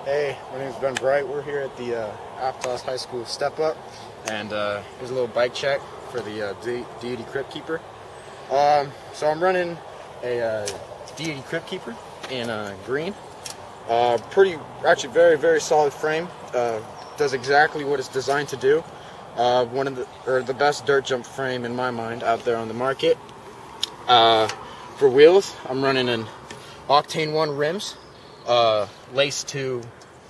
Hey, my name is Ben Bright. We're here at the Aptos High School Step Up, and here's a little bike check for the Deity Crypt Keeper. So I'm running a Deity Crypt Keeper in green. Actually very, very solid frame. Does exactly what it's designed to do. The best dirt jump frame in my mind out there on the market. For wheels, I'm running an Octane 1 rims. Laced to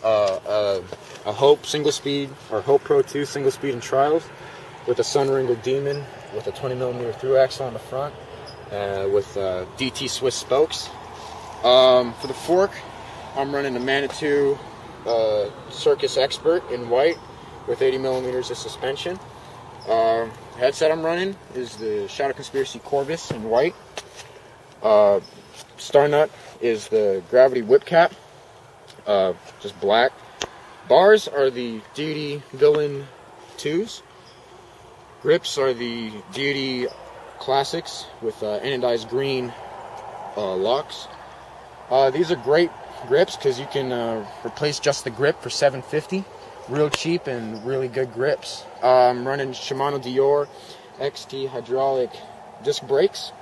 a Hope single speed, or Hope Pro 2 single speed and trials, with a Sunringo Demon with a 20mm through axle on the front, with DT Swiss spokes. For the fork, I'm running a Manitou Circus Expert in white with 80mm of suspension. Headset I'm running is the Shadow Conspiracy Corvus in white. Star nut is the Gravity Whip Cap, just black. Bars are the Deity Villain 2s. Grips are the Deity Classics with anodized green locks. These are great grips because you can replace just the grip for $750. Real cheap and really good grips. I'm running Shimano Dior XT hydraulic disc brakes.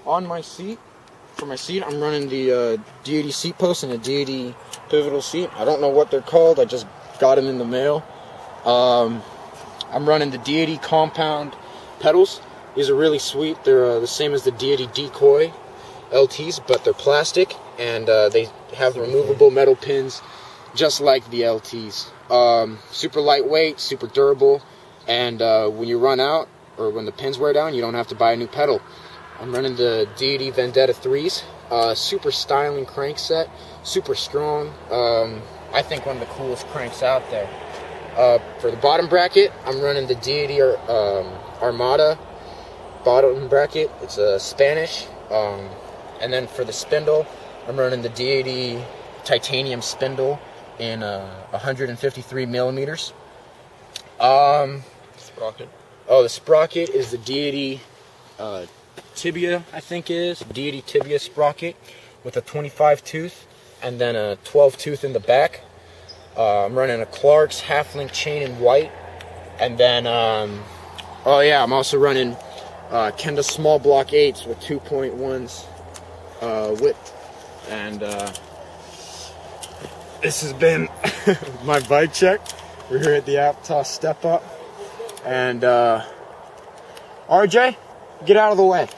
On my seat, for my seat, I'm running the Deity seat post and a Deity pivotal seat. I don't know what they're called. I just got them in the mail. I'm running the Deity compound pedals. These are really sweet. They're the same as the Deity Decoy LTs, but they're plastic, and they have removable metal pins just like the LTs. Super lightweight, super durable, and when you run out, or when the pins wear down, you don't have to buy a new pedal. I'm running the Deity Vendetta 3s, super styling crankset, super strong. I think one of the coolest cranks out there. For the bottom bracket, I'm running the Deity Armada bottom bracket. It's Spanish. And then for the spindle, I'm running the Deity titanium spindle in 153mm. Sprocket. Oh, the sprocket is the Deity Tibia, I think it is. Deity Tibia sprocket with a 25 tooth and then a 12 tooth in the back. I'm running a Clark's half-link chain in white, and then oh yeah, I'm also running Kenda small block 8s with 2.1s width. And this has been my bike check. We're here at the Aptos Step Up, and RJ, get out of the way.